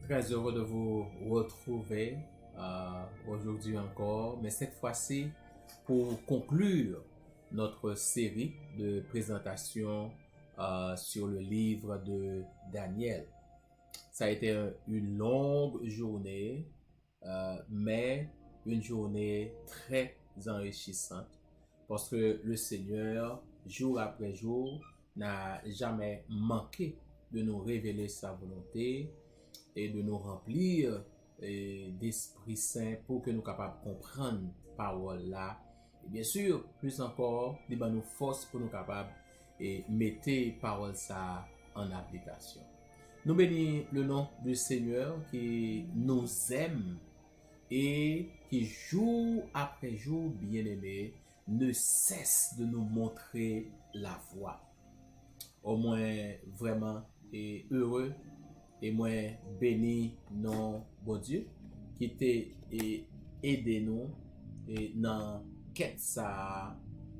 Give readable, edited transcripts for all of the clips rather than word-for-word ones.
Très heureux de vous retrouver aujourd'hui encore, mais cette fois-ci pour conclure notre série de présentations sur le livre de Daniel. Ça a été une longue journée, mais une journée très enrichissante parce que le Seigneur, jour après jour, n'a jamais manqué de nous révéler sa volonté et de nous remplir d'Esprit Saint pour que nous capables de comprendre parole là. Et bien sûr, plus encore, il nous force pour nous capables et mettre parole ça en application. Nous bénissons le nom du Seigneur qui nous aime et qui jour après jour, bien-aimé, ne cesse de nous montrer la voie. Au moins, vraiment, et heureux et moi béni non bon Dieu qui t'est aidé nous et dans quête ça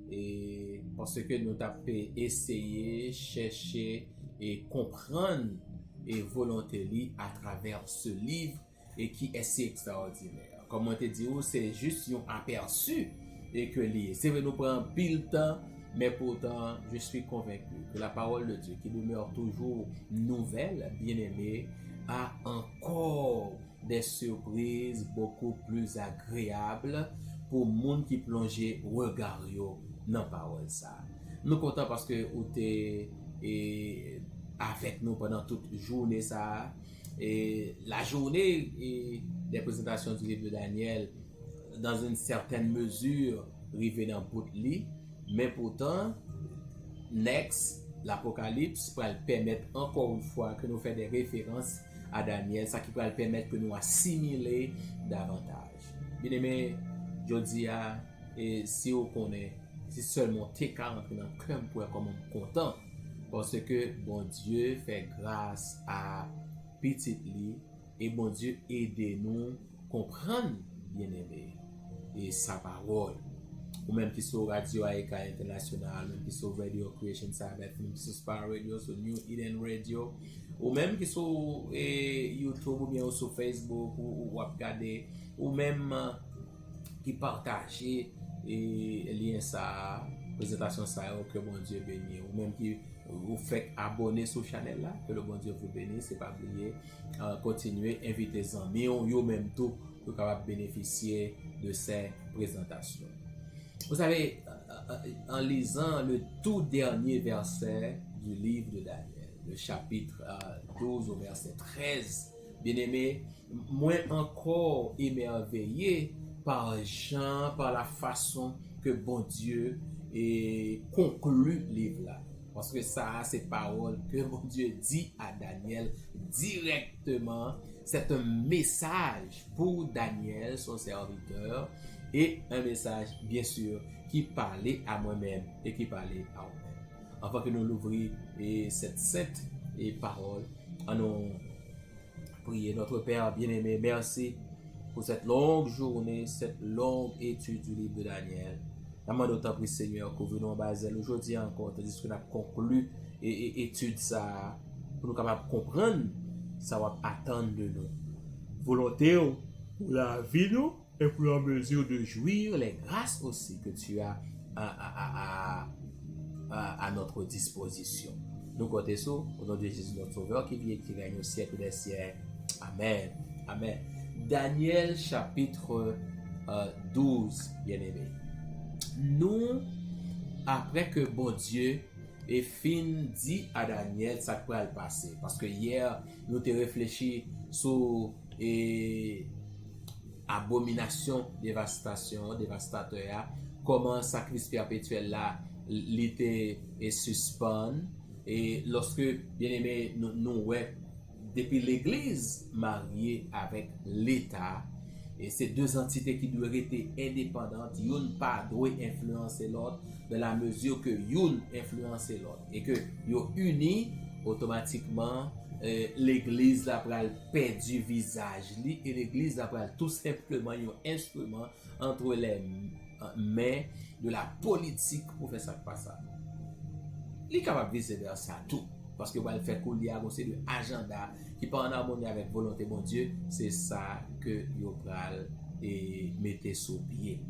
et parce que nous t'avons essayer chercher et comprendre et volonté li à travers ce livre et qui est si extraordinaire. Comme on te dit, c'est juste un aperçu et que li c'est vrai nous prend pile temps. Mais pourtant, je suis convaincu que la parole de Dieu, qui demeure toujours nouvelle, bien-aimée, a encore des surprises beaucoup plus agréables pour le monde qui plonge regard dans la parole. Nous sommes contents parce que vous êtes avec nous pendant toute journée. Et la journée des présentations du livre de Daniel, dans une certaine mesure, arrivée dans bout de lit. Mais pourtant, next, l'Apocalypse va permettre encore une fois que nous fassions des références à Daniel, ça qui va permettre que nous assimiler davantage. Bien aimé, je dis et si vous connaissez, si seulement t'es qu'à rentrer dans le cœur pour être comme content, parce que bon Dieu fait grâce à petit lit et bon Dieu aide-nous comprendre, bien aimé, et sa parole. Ou même qui sont Radio Aika International, même qui sont Radio Creation Sabbath, même qui sont Spar Radio, sur New Eden Radio, ou même qui sont YouTube ou bien sur Facebook ou regarder, ou même qui partagent et lien ça, présentation ça, que bon Dieu bénisse, ou même qui vous faites abonner sur la chaîne là, que le bon Dieu vous bénisse, c'est pas oublier, continuer, inviter les amis, ou même tout pour capable bénéficier de ces présentations. Vous savez, en lisant le tout dernier verset du livre de Daniel, le chapitre 12 au verset 13, bien aimé, moi encore émerveillé par Jean, par la façon que bon Dieu conclut le livre là. Parce que ça, c'est paroles que bon Dieu dit à Daniel directement. C'est un message pour Daniel, son serviteur, et un message, bien sûr, qui parlait à moi-même et qui parlait à vous-même. Avant que nous l'ouvrions cette sainte parole, nous prions notre Père bien-aimé, merci pour cette longue journée, cette longue étude du livre de Daniel. Nous t'en prie, Seigneur, que nous basons aujourd'hui encore, tandis que nous avons conclu et étude ça, pour nous capables de comprendre, ça va attendre de nous. Volonté pour la vie, nous, et pour la mesure de jouir les grâces aussi que tu as à notre disposition. Nous comptons sur au nom de Jésus notre Sauveur qui vit et qui règne au siècle des siècles. Amen. Amen. Daniel chapitre 12, bien-aimé. Nous, après que bon Dieu ait dit à Daniel ça pourrait le passer, parce que hier nous avons réfléchi sur abomination, dévastateur, comment sacrifice perpétuel là l'était suspend, et lorsque bien aimé nous ouais, depuis l'église mariée avec l'État, et ces deux entités qui doivent être indépendantes, une pas doit influencer l'autre dans la mesure que une influence l'autre et que yo unis automatiquement l'église là pral perdu visage li et l'église là pral tout simplement un instrument entre les mains de la politique pour faire ça passer. Il est capable de vice versa tout. Parce que va faire couler à c'est de agenda qui pas en harmonie avec volonté bon Dieu, c'est ça que yo pral et mettez sous pied.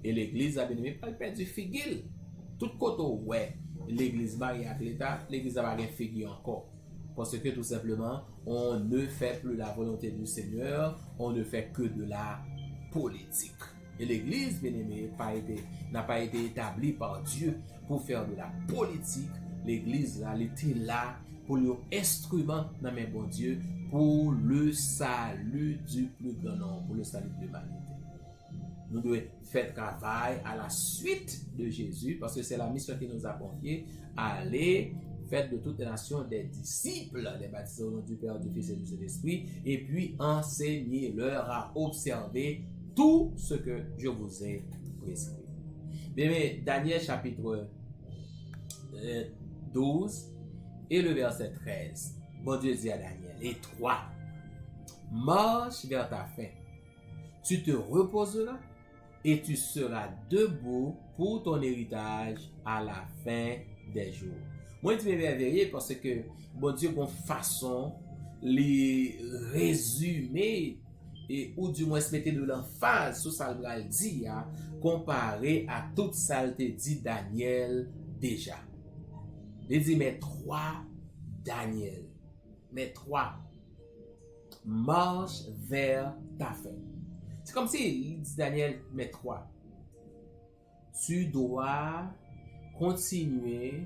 Et l'église a bien aimé pas perdu figil. Tout côté ouais, l'église mariée avec l'État, l'église a pas rien figil encore. Parce que tout simplement, on ne fait plus la volonté du Seigneur, on ne fait que de la politique. Et l'église, bien aimé, n'a pas été établie par Dieu pour faire de la politique. L'église, elle était là pour l'instrument dans mes bon Dieu, pour le salut du plus grand nombre, pour le salut de l'humanité. Nous devons faire travail à la suite de Jésus, parce que c'est la mission qui nous a confiée, aller faire de toutes les nations des disciples, des baptisés au nom du Père, du Fils et du Saint-Esprit, et puis enseignez-leur à observer tout ce que je vous ai prescrit. Mais Daniel chapitre 12 et le verset 13. Bon Dieu dit à Daniel, et toi, marche vers ta fin. Tu te reposeras et tu seras debout pour ton héritage à la fin des jours. Moi, je m'émerveille parce que bon Dieu, bon façon, les résumer et ou du moins se mettre de l'emphase sur ça le dit, comparé à toute ça le dit Daniel déjà. Il dit, mais toi, Daniel, mais toi, marche vers ta fin. C'est comme si il dit Daniel, mais toi, tu dois continuer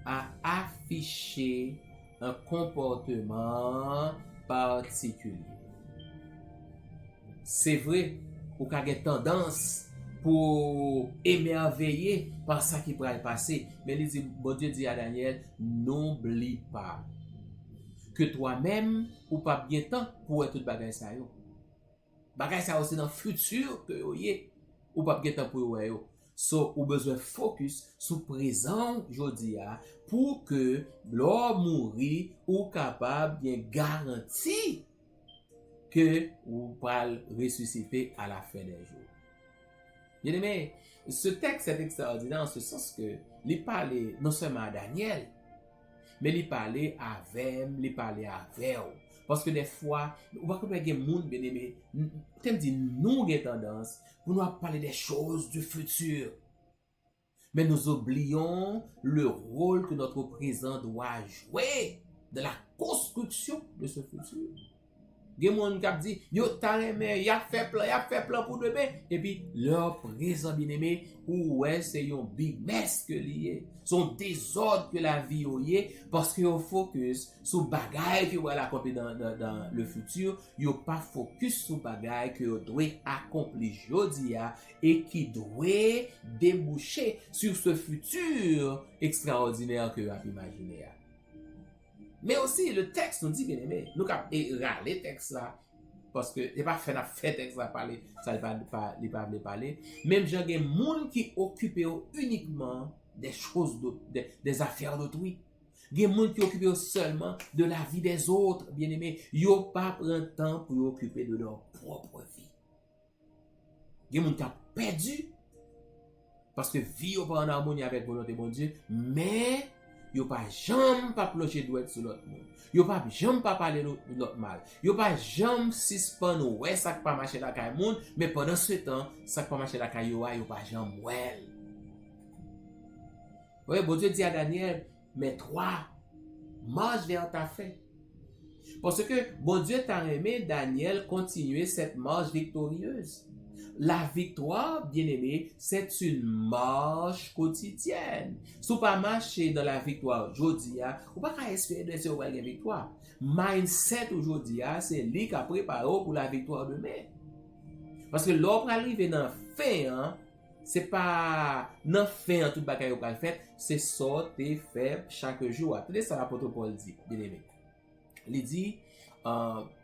à afficher un comportement particulier. C'est vrai, ou qu'il y a tendance pour émerveiller par ça qui pourrait passer. Mais bon Dieu dit à Daniel, n'oublie pas que toi-même, ou pas bien temps pour être tout bagay ça yo. Bagay ça aussi dans le futur que ou pas bien temps pour yo. So, ou besoin focus sur présent jodi pour que l'homme mourir ou capable bien garanti que vous pourrez ressusciter à la fin des jours. Bien aimé, ce texte est extraordinaire en ce sens que il parlait non seulement à Daniel, mais il parlait avec, il parlait avec. Parce que des fois, on va comprendre que les gens, bien aimé, t'aimes dire, nous avons tendance pour nous parler des choses du futur. Mais nous oublions le rôle que notre présent doit jouer dans la construction de ce futur. Il y a des gens qui disent, yo ta remè, y a fait plan pour demain. Et puis, leur présent bien-aimé, ouais, c'est un big mess que lié. Son désordre que la vie est, parce que yo focus sur bagay que va l'accomplir dans le futur, yo pas focus sur bagay que yo doit accomplir jodi et qui doit déboucher sur ce futur extraordinaire que vous avez imaginé. Mais aussi, le texte nous dit, bien aimé, nous avons râler le texte là, parce que il n'est pas fait texte là parler, ça ne pas parler. Même j'ai des gens qui occupent uniquement des choses, des affaires d'autrui. Il y a des gens qui occupent seulement de la vie des autres, bien aimé. Ils n'ont pas pris le temps pour occuper de leur propre vie. Il y a des gens qui ont perdu, parce que vie n'est pas en harmonie avec la volonté de mon Dieu, mais yo pas jamais pas plonger douette sur l'autre monde. Yo pas jamais pas parler l'autre mal. Yo pas jamais suspendre ouais ça pas marcher la caille monde, mais pendant ce temps, ça pas marcher la caille yo pas jamais ouais. Oui, bon Dieu dit à Daniel, mais toi, marche vers ta fin. Parce que bon Dieu t'a aimé Daniel continuer cette marche victorieuse. La victoire, bien aimé, c'est une marche quotidienne. Si vous pas marcher dans la victoire aujourd'hui, vous ne pouvez pas espérer de ce la victoire. Mindset aujourd'hui, c'est lui qui a préparé pour la victoire demain. Parce que l'homme arrive dans la fin, c'est pas dans la fin tout le monde a fait, c'est sortir faire chaque jour. Attendez ça, l'apôtre Paul dit, bien aimé. Il dit,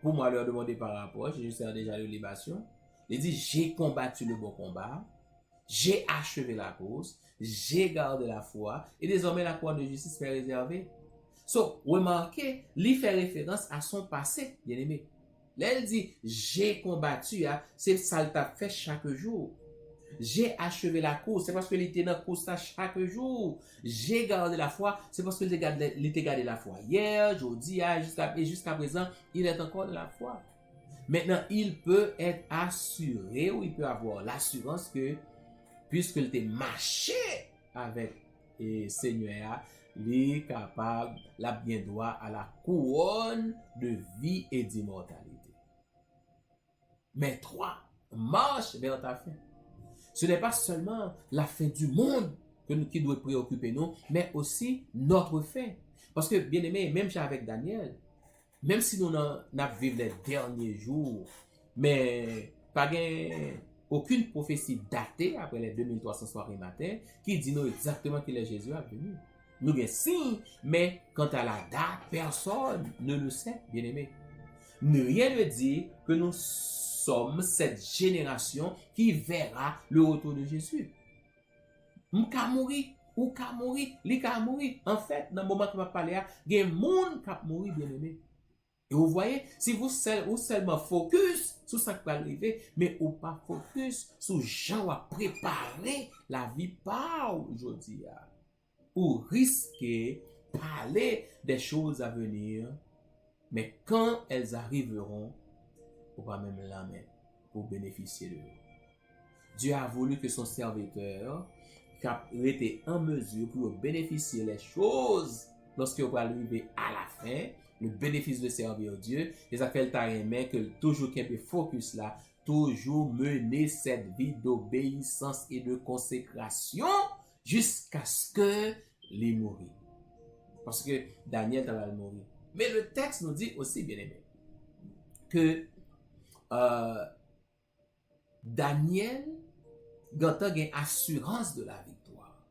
pour moi, leur demander par rapport, j'ai juste déjà la libération. Il dit, j'ai combattu le bon combat, j'ai achevé la course, j'ai gardé la foi, et désormais la croix de justice m'est réservée. So, remarquez, il fait référence à son passé, bien aimé. Là, il dit, j'ai combattu, c'est ça qu'il a fait chaque jour. j'ai achevé la course, c'est parce que il était dans la course chaque jour. J'ai gardé la foi, c'est parce que il était gardé la foi hier, aujourd'hui, jusqu'à présent, il est encore de la foi. Maintenant, il peut être assuré ou il peut avoir l'assurance que, puisqu'il était marché avec le Seigneur, il est capable, la bien droit à la couronne de vie et d'immortalité. Mais trois, marche vers ta fin. Ce n'est pas seulement la fin du monde qui doit préoccuper nous, mais aussi notre fin. Parce que, bien aimé, même avec Daniel, même si nous n'avons vécu les derniers jours, mais pas aucune prophétie datée après les 2300 soirées matin qui dit nous exactement que Jésus est venu. Nous avons signe, mais quant à la date, personne ne le sait, bien aimé. Rien ne dit que nous sommes cette génération qui verra le retour de Jésus. Ou ka mouri, li ka mouri. En fait, dans le moment que je vais parler, il y a des gens qui vont mourir, bien aimé. Et vous voyez, si vous seulement focus sur ce qui va arriver, mais ou pas focus sur gens à préparer la vie par aujourd'hui, ou risquer parler des choses à venir, mais quand elles arriveront, on va même la mettre pour bénéficier de eux. Dieu a voulu que son serviteur été en mesure pour bénéficier les choses lorsqu'il va arriver à la fin, le bénéfice de servir Dieu. Les appels tarimés que toujours qu'il y ait focus là, toujours mener cette vie d'obéissance et de consécration jusqu'à ce que les mourir. Parce que Daniel va mourir. Mais le texte nous dit aussi, bien aimé, que Daniel a une assurance de la victoire.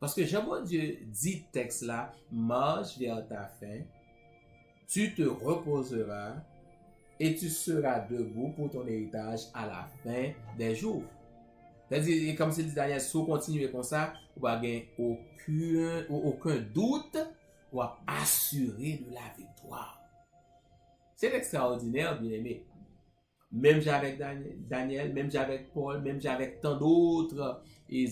Parce que Jean-Dieu dit texte là, marche vers ta fin, tu te reposeras et tu seras debout pour ton héritage à la fin des jours. C'est-à-dire, comme c'est dit Daniel, si vous continuez comme ça, vous n'avez aucun doute, vous assurer de la victoire. C'est extraordinaire, bien aimé. Même avec Daniel, même avec Paul, même avec tant d'autres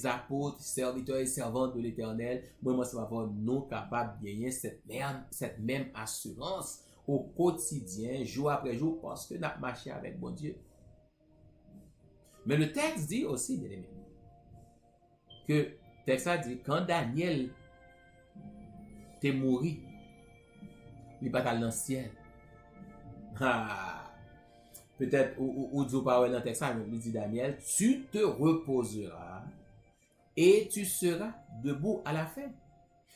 apôtres, serviteurs et servantes de l'Éternel, moi, ça va voir nous capables de gagner cette même assurance au quotidien, jour après jour, parce que nous avons marché avec bon Dieu. Mais le texte dit aussi, bien aimé, que le texte a dit, quand Daniel t'est mort, il n'est pas dans le ciel. Peut-être, ou Dieu parle dans le texte, il dit Daniel, tu te reposeras et tu seras debout à la fin.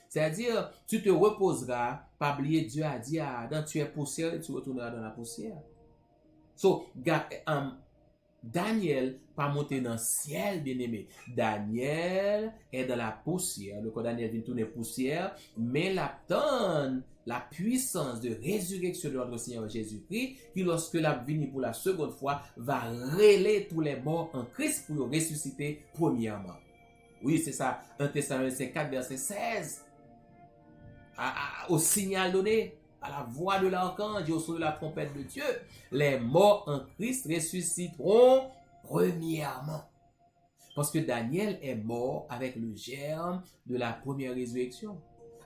C'est-à-dire, tu te reposeras, pas oublier Dieu a dit à Adam, tu es poussière et tu retourneras dans la poussière. So, Daniel pas monté dans le ciel, bien aimé. Daniel est dans la poussière. Le corps Daniel vient tourner poussière, mais la puissance de résurrection de notre Seigneur Jésus-Christ, qui lorsque la venue pour la seconde fois, va relayer tous les morts en Christ pour ressusciter premièrement. Oui, c'est ça. 1 Thessaloniciens 4, verset 16. Au signal donné, à la voix de l'archange et au son de la trompette de Dieu, les morts en Christ ressusciteront premièrement. Parce que Daniel est mort avec le germe de la première résurrection,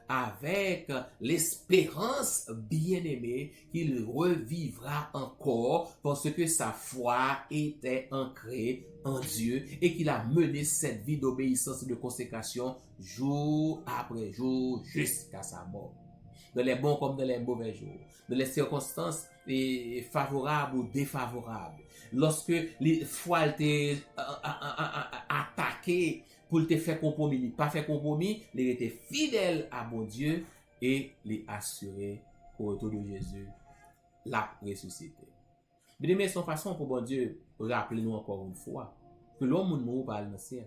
avec l'espérance bien-aimée qu'il revivra encore parce que sa foi était ancrée en Dieu et qu'il a mené cette vie d'obéissance et de consécration jour après jour jusqu'à sa mort. Dans les bons comme dans les mauvais jours, dans les circonstances favorables ou défavorables. Lorsque les foi étaient attaquées pour te faire compromis, il pas fait compromis, il était fidèle à mon Dieu et les assurer au retour de Jésus, la ressuscité. Mais son façon pour bon Dieu rappeler nous encore une fois que l'homme nous parle dans le ciel.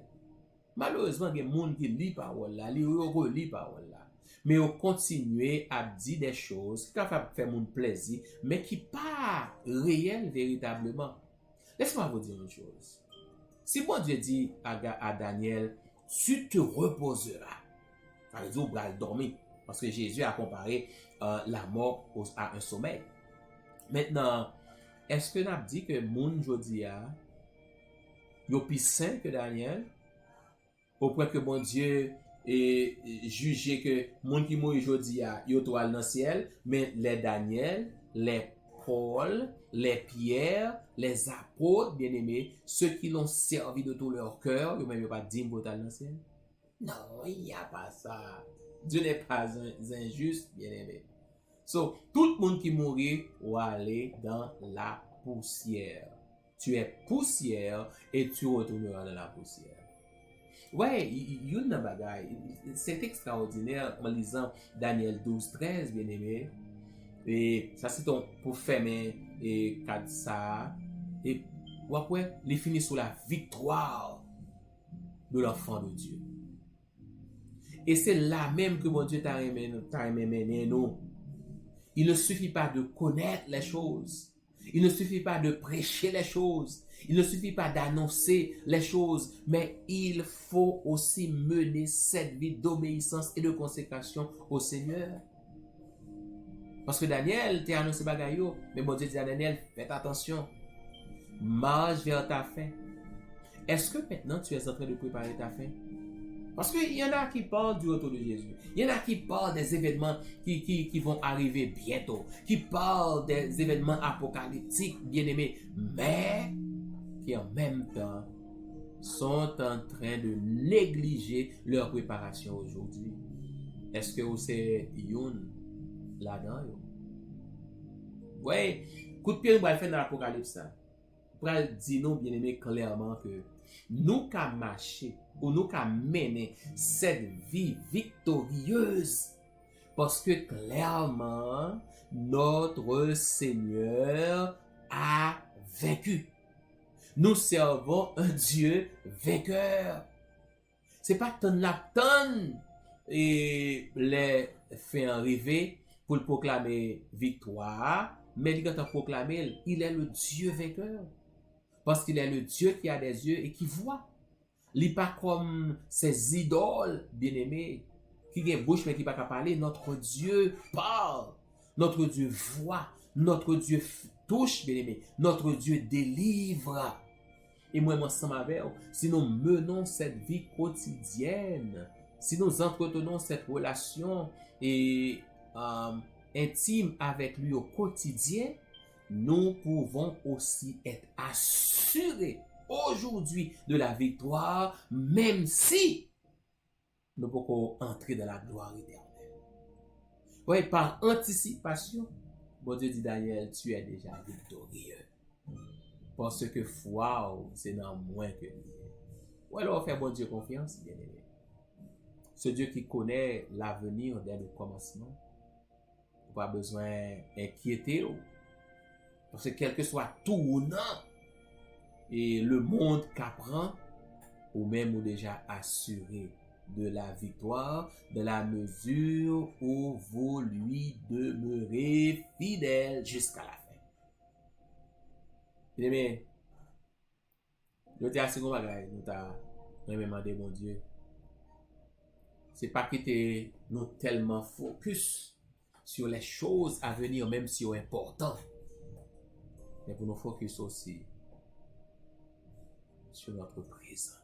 Malheureusement, il y a des gens qui lisent parole là, ils relisent parole là. Mais on continue à dire des choses qui peuvent faire mon plaisir, mais qui pas réelles véritablement. Laisse-moi vous dire une chose. Si bon Dieu dit à Daniel, tu te reposeras, ça veut dire qu'il dormir, parce que Jésus a comparé la mort à un sommeil. Maintenant, est-ce que nous avons dit que mon jodi a yo plus saint que Daniel, au point que bon Dieu et jugé que monde qui mourit aujourd'hui yo toal dans le ciel, mais les Daniel, les Paul, les Pierre, les apôtres bien-aimés, ceux qui l'ont servi de tout leur cœur, yo même pas dit pour dans le ciel. Non, il n'y a pas ça. Dieu n'est pas injuste, bien-aimé. So, tout le monde qui mourit va aller dans la poussière. Tu es poussière et tu retourneras dans la poussière. Ouais, il y a une bagaille. C'est extraordinaire en lisant Daniel 12-13, bien aimé. Et ça, c'est pour faire et cadre ça. Et après, il finit sur la victoire de l'enfant de Dieu. Et c'est là même que mon Dieu t'a aimé nous. Il ne suffit pas de connaître les choses. Il ne suffit pas de prêcher les choses. Il ne suffit pas d'annoncer les choses. Mais il faut aussi mener cette vie d'obéissance et de consécration au Seigneur. Parce que Daniel t'a annoncé bagayo. Mais mon Dieu dit à Daniel, faites attention. Marche vers ta fin. Est-ce que maintenant tu es en train de préparer ta fin? Parce qu'il y en a qui parlent du retour de Jésus. Il y en a qui parlent des événements qui vont arriver bientôt. Qui parlent des événements apocalyptiques, bien-aimés. Mais qui en même temps sont en train de négliger leur préparation aujourd'hui. Est-ce que vous c'est youn là-dedans? Oui, coup de pied, nous va faire dans l'Apocalypse. Pour dire nous, bien-aimés, clairement que nous qu'à marcher ou nous qu'à mener cette vie victorieuse parce que clairement notre Seigneur a vaincu. Nous servons un Dieu vainqueur. C'est pas tant la tonne et les fait arriver pour le proclamer victoire, mais il a proclamé, il est le Dieu vainqueur. Parce qu'il est le Dieu qui a des yeux et qui voit. Il n'est pas comme ces idoles bien-aimées qui ont une bouche mais qui ne peuvent pas parler. Notre Dieu parle. Notre Dieu voit. Notre Dieu touche, bien-aimé. Notre Dieu délivre. Et moi, ensemble avec vous, si nous menons cette vie quotidienne, si nous entretenons cette relation intime avec lui au quotidien, nous pouvons aussi être assurés aujourd'hui de la victoire, même si nous pouvons entrer dans la gloire éternelle. Oui, par anticipation, bon Dieu dit Daniel, tu es déjà victorieux. Parce que foi, c'est dans moins que lui. Ou alors faire bon Dieu confiance, bien aimé. Ce Dieu qui connaît l'avenir dès le commencement, pas besoin d'inquiéter. Parce que quel que soit tournant et le monde qu'apprend, ou même ou déjà assuré de la victoire, de la mesure où vous lui demeurez fidèle jusqu'à la fin. Bien aimé, je dis à ce moment là, nous t'avons demandé mon Dieu. C'est pas que nous tellement focus sur les choses à venir, même si c'est important. Mais pour nous focus aussi sur notre présent.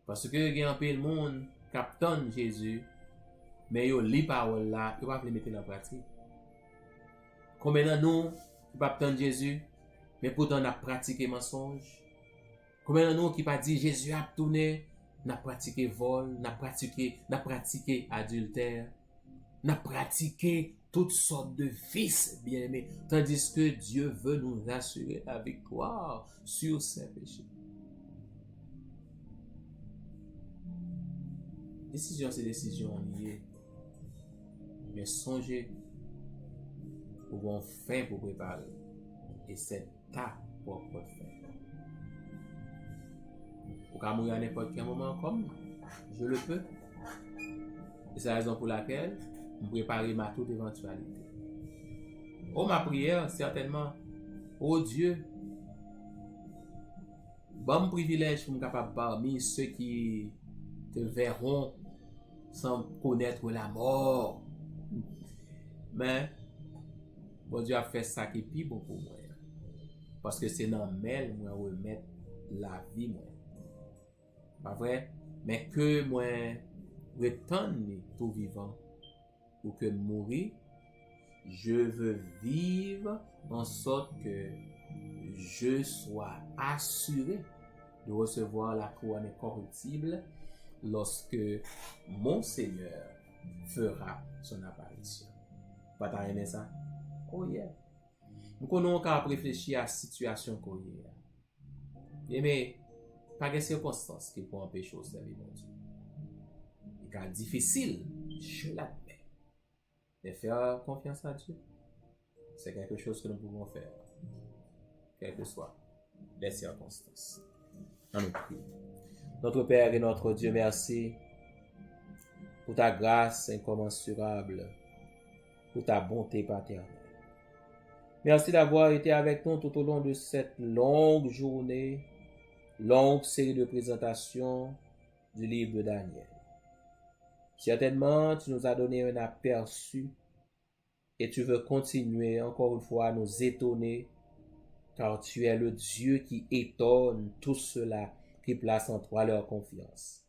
Parce que il y a un peu de monde captonne Jésus, mais yo li parole là, il va les mettre en pratique. Combien de nous qui pas attendre Jésus, mais pourtant on a pratiqué mensonge. Combien de nous qui pas dit Jésus a tourné, n'a pratiqué vol, n'a pratiqué adultère, n'a pratiqué toutes sortes de vices, bien-aimés, tandis que Dieu veut nous assurer la victoire sur ses péchés. Décision, c'est décision liée. Mais songez, pour bon fin pour préparer. Et c'est ta propre fin. Pour qu'à mourir à n'importe quel moment comme je le peux. Et c'est la raison pour laquelle je prépare ma toute éventualité. Oh, ma prière, certainement. Oh Dieu, bon privilège pour me capable parmi ceux qui te verront sans connaître la mort. Mais, bon Dieu a fait ça qui est plus bon pour moi. Parce que c'est dans mêle, moi, remettre la vie moi. Pas vrai? Mais que moi retourne tout vivant ou que mourir, je veux vivre en sorte que je sois assuré de recevoir la couronne incorruptible lorsque mon Seigneur fera son apparition. Pas t'as aimé ça? Oh yeah. Nous connaissons qu'à réfléchir à la situation qu'on y a. Mais pas de circonstances qui peuvent empêcher au servir mon Dieu. Il est difficile, je l'admets. Mais faire confiance à Dieu, c'est quelque chose que nous pouvons faire, quelles que soient les circonstances. En nous prie. Notre Père et notre Dieu, merci pour ta grâce incommensurable, pour ta bonté paternelle. Merci d'avoir été avec nous tout au long de cette longue journée, longue série de présentations du livre de Daniel. Certainement, tu nous as donné un aperçu et tu veux continuer encore une fois à nous étonner, car tu es le Dieu qui étonne tous ceux-là qui placent en toi leur confiance.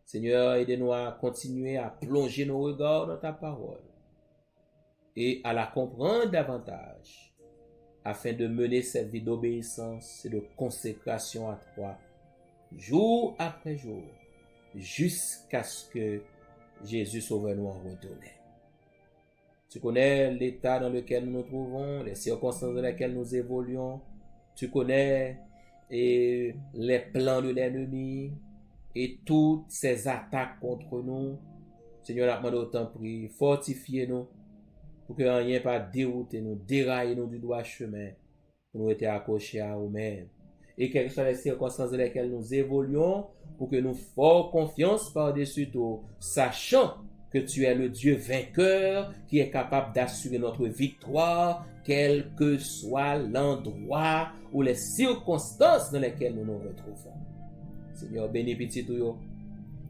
Seigneur, aide-nous à continuer à plonger nos regards dans ta parole et à la comprendre davantage, afin de mener cette vie d'obéissance et de consécration à toi, jour après jour, jusqu'à ce que Jésus Sauveur nous en retourne. Tu connais l'état dans lequel nous nous trouvons, les circonstances dans lesquelles nous évoluons. Tu connais les plans de l'ennemi et toutes ces attaques contre nous. Seigneur, nous autant prie, fortifiez-nous pour que rien pas dérouter nous, dérailler nous du droit chemin, pour nous être accrochés à nous-mêmes. Et quelles que soient les circonstances dans lesquelles nous évoluons, pour que nous fassions confiance par-dessus tout, sachant que tu es le Dieu vainqueur qui est capable d'assurer notre victoire, quel que soit l'endroit ou les circonstances dans lesquelles nous nous retrouvons. Seigneur, bénis petit tout.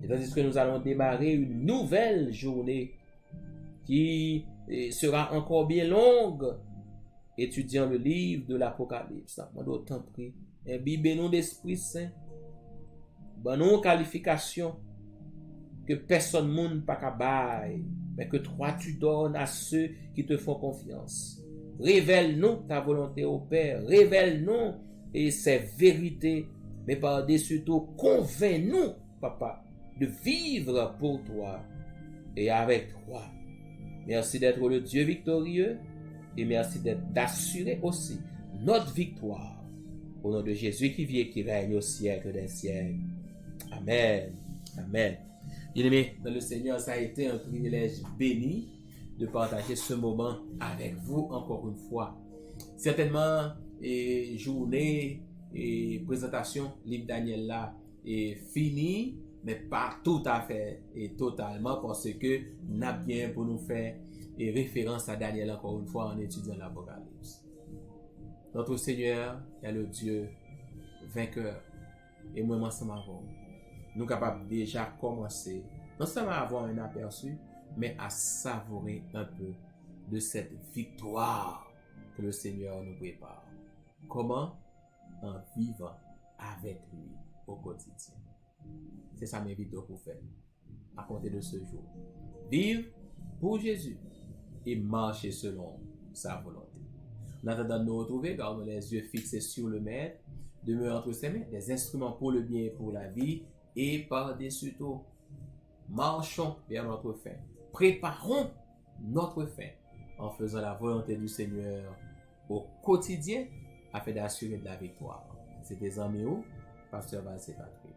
Et tandis que nous allons démarrer une nouvelle journée qui sera encore bien longue, étudiant le livre de l'Apocalypse. Nous t'en prie, imbibez-nous d'Esprit Saint, bonne qualification que personne monde pas bailler, mais que toi tu donnes à ceux qui te font confiance. Révèle-nous ta volonté au Père, révèle-nous et ces vérités, mais par-dessus tout, convainc-nous, Papa, de vivre pour toi et avec toi. Merci d'être le Dieu victorieux et merci d'assurer aussi notre victoire. Au nom de Jésus qui vit et qui règne au siècle des siècles. Amen. Amen. Bien-aimés, dans le Seigneur, ça a été un privilège béni de partager ce moment avec vous encore une fois. Certainement, journée et présentation, livre Daniel là est fini, mais pas tout à fait et totalement parce que nous avons bien pour nous faire référence à Daniel encore une fois en étudiant l'Apocalypse. Notre Seigneur est le Dieu vainqueur et moi ensemble avant. Nous sommes capables déjà commencer, non seulement à avoir un aperçu, mais à savourer un peu de cette victoire que le Seigneur nous prépare. Comment? En vivant avec lui au quotidien. C'est ça mes vidéos pour faire à compter de ce jour. Vivre pour Jésus et marcher selon sa volonté. En attendant de nous retrouver, gardons les yeux fixés sur le Maître, demeurons entre ses mains, des instruments pour le bien et pour la vie, et par-dessus tout, marchons vers notre fin. Préparons notre fin en faisant la volonté du Seigneur au quotidien afin d'assurer de la victoire. C'était Zamio, Pasteur Valsé Patrick.